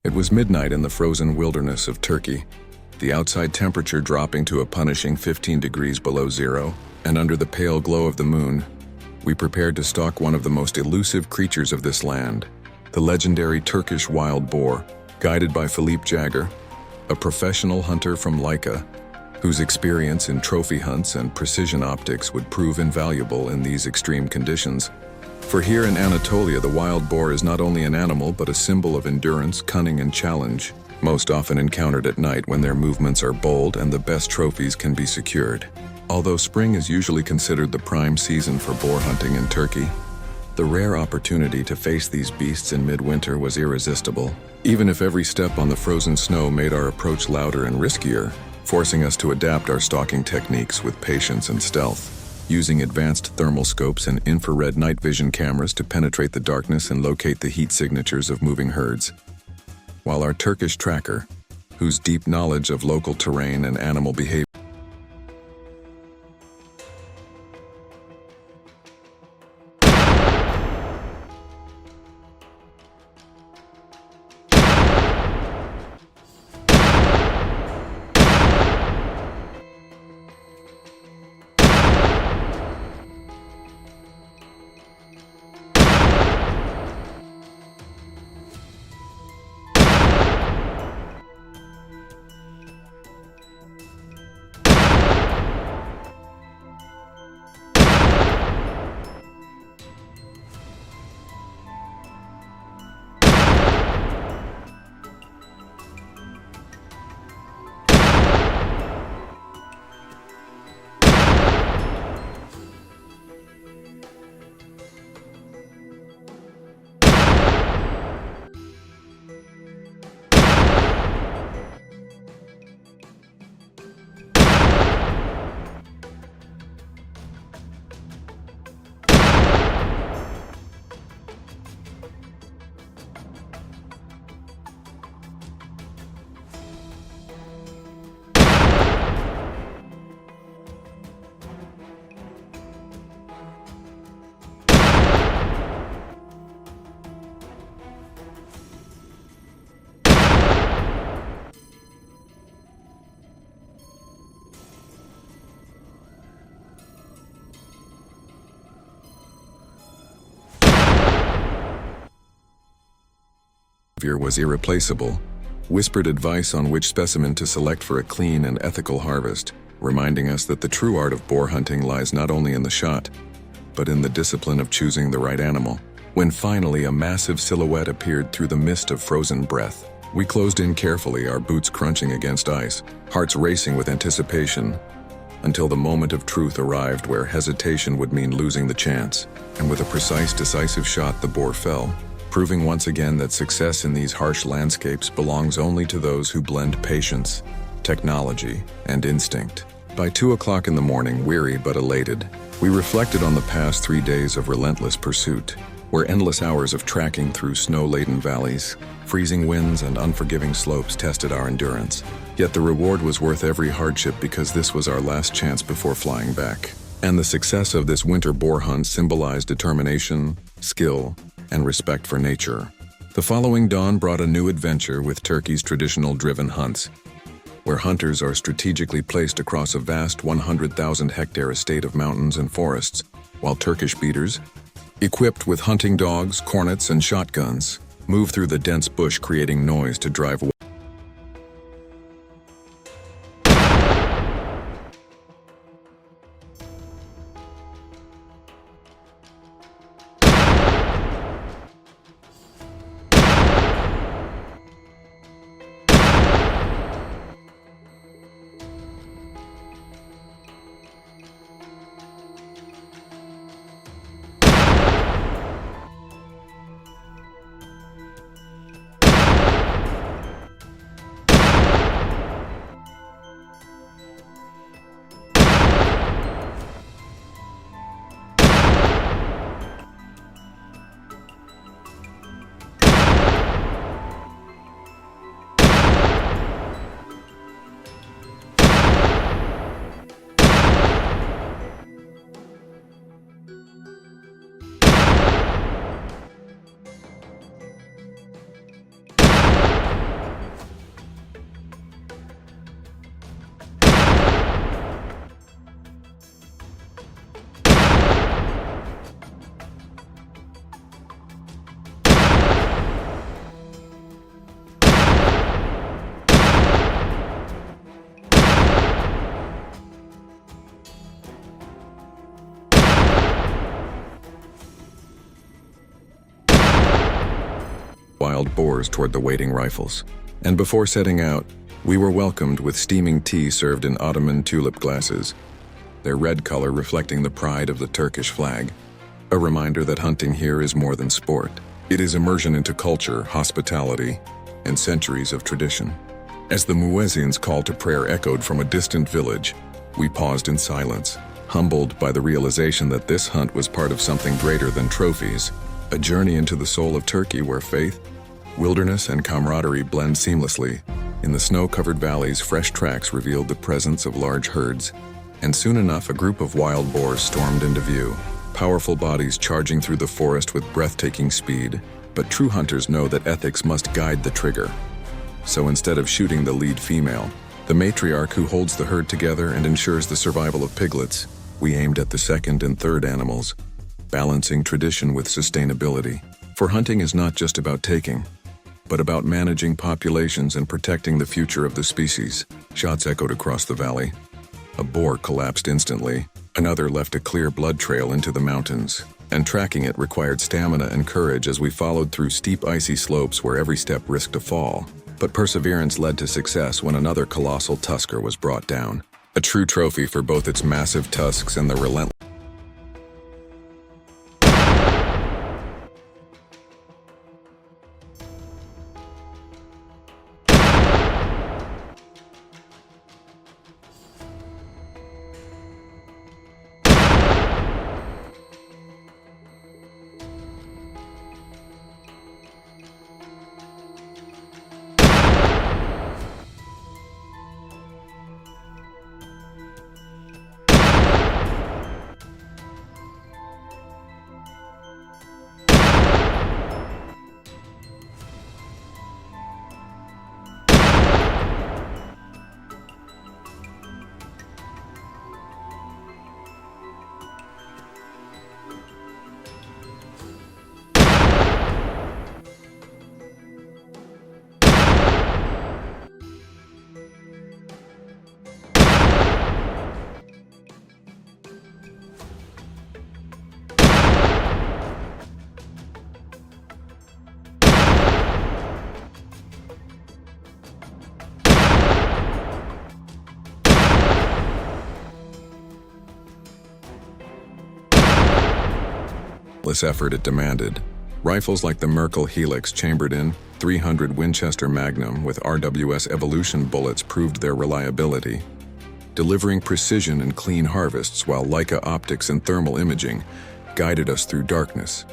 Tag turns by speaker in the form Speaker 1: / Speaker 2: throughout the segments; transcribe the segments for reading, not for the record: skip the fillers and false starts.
Speaker 1: It was midnight in the frozen wilderness of Turkey, the outside temperature dropping to a punishing 15 degrees below zero, and under the pale glow of the moon, we prepared to stalk one of the most elusive creatures of this land, the legendary Turkish wild boar, guided by Philippe Jagger, a professional hunter from Lyca, whose experience in trophy hunts and precision optics would prove invaluable in these extreme conditions. For here in Anatolia, the wild boar is not only an animal but a symbol of endurance, cunning, and challenge, most often encountered at night when their movements are bold and the best trophies can be secured. Although spring is usually considered the prime season for boar hunting in Turkey, the rare opportunity to face these beasts in midwinter was irresistible, even if every step on the frozen snow made our approach louder and riskier, forcing us to adapt our stalking techniques with patience and stealth, using advanced thermal scopes and infrared night vision cameras to penetrate the darkness and locate the heat signatures of moving herds. While our Turkish tracker, whose deep knowledge of local terrain and animal behavior was irreplaceable, whispered advice on which specimen to select for a clean and ethical harvest, reminding us that the true art of boar hunting lies not only in the shot, but in the discipline of choosing the right animal. When finally a massive silhouette appeared through the mist of frozen breath, we closed in carefully, our boots crunching against ice, hearts racing with anticipation, until the moment of truth arrived where hesitation would mean losing the chance. And with a precise, decisive shot, the boar fell, proving once again that success in these harsh landscapes belongs only to those who blend patience, technology, and instinct. By 2 o'clock in the morning, weary but elated, we reflected on the past 3 days of relentless pursuit, where endless hours of tracking through snow-laden valleys, freezing winds, and unforgiving slopes tested our endurance. Yet the reward was worth every hardship because this was our last chance before flying back. And the success of this winter boar hunt symbolized determination, skill, and respect for nature. The following dawn brought a new adventure with Turkey's traditional driven hunts, where hunters are strategically placed across a vast 100,000-hectare estate of mountains and forests, while Turkish beaters, equipped with hunting dogs, cornets, and shotguns, move through the dense bush creating noise to drive wild boars toward the waiting rifles. And before setting out, we were welcomed with steaming tea served in Ottoman tulip glasses, their red color reflecting the pride of the Turkish flag, a reminder that hunting here is more than sport. It is immersion into culture, hospitality, and centuries of tradition. As the muezzin's call to prayer echoed from a distant village, we paused in silence, humbled by the realization that this hunt was part of something greater than trophies, a journey into the soul of Turkey where faith, wilderness, and camaraderie blend seamlessly. In the snow-covered valleys, fresh tracks revealed the presence of large herds, and soon enough a group of wild boars stormed into view, powerful bodies charging through the forest with breathtaking speed. But true hunters know that ethics must guide the trigger. So instead of shooting the lead female, the matriarch who holds the herd together and ensures the survival of piglets, we aimed at the second and third animals, balancing tradition with sustainability. For hunting is not just about taking, but about managing populations and protecting the future of the species. Shots echoed across the valley. A boar collapsed instantly, another left a clear blood trail into the mountains, and tracking it required stamina and courage as we followed through steep icy slopes where every step risked a fall. But perseverance led to success when another colossal tusker was brought down, a true trophy for both its massive tusks and the relentless effort it demanded. Rifles like the Merkel Helix chambered in 300 Winchester Magnum with RWS Evolution bullets proved their reliability, delivering precision and clean harvests, while Leica optics and thermal imaging guided us through darkness.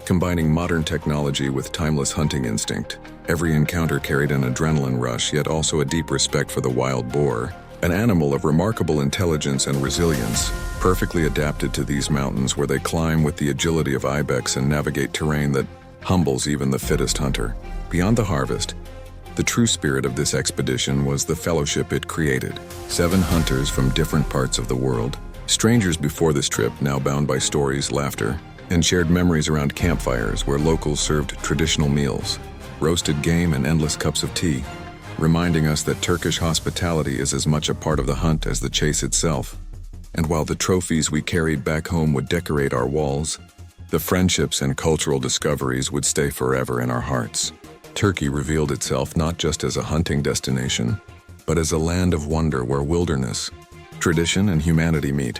Speaker 1: Combining modern technology with timeless hunting instinct, every encounter carried an adrenaline rush, yet also a deep respect for the wild boar, an animal of remarkable intelligence and resilience, perfectly adapted to these mountains where they climb with the agility of ibex and navigate terrain that humbles even the fittest hunter. Beyond the harvest, the true spirit of this expedition was the fellowship it created. 7 hunters from different parts of the world, strangers before this trip, now bound by stories, laughter, and shared memories around campfires where locals served traditional meals, roasted game, and endless cups of tea, reminding us that Turkish hospitality is as much a part of the hunt as the chase itself. And while the trophies we carried back home would decorate our walls, the friendships and cultural discoveries would stay forever in our hearts. Turkey revealed itself not just as a hunting destination, but as a land of wonder where wilderness, tradition, and humanity meet,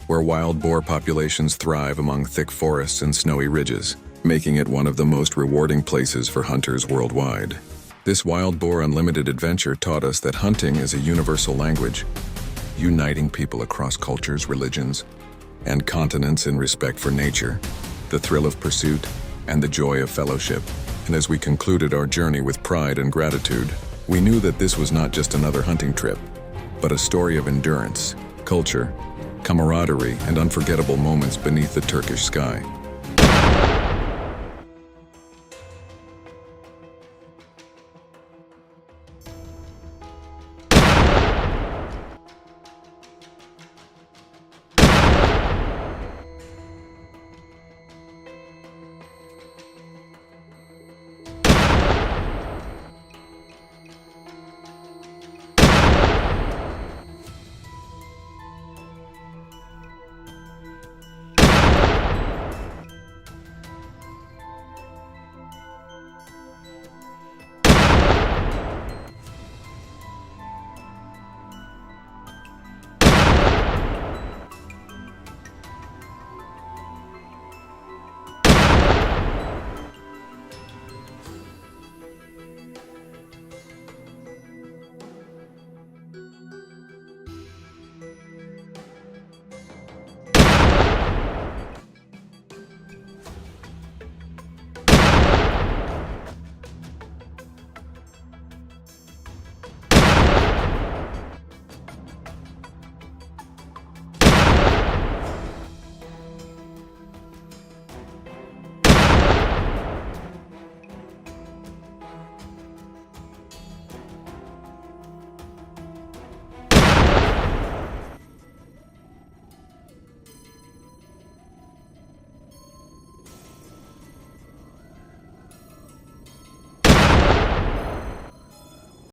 Speaker 1: where wild boar populations thrive among thick forests and snowy ridges, making it one of the most rewarding places for hunters worldwide. This Wild Boar Unlimited adventure taught us that hunting is a universal language, uniting people across cultures, religions, and continents in respect for nature, the thrill of pursuit, and the joy of fellowship. And as we concluded our journey with pride and gratitude, we knew that this was not just another hunting trip, but a story of endurance, culture, camaraderie, and unforgettable moments beneath the Turkish sky.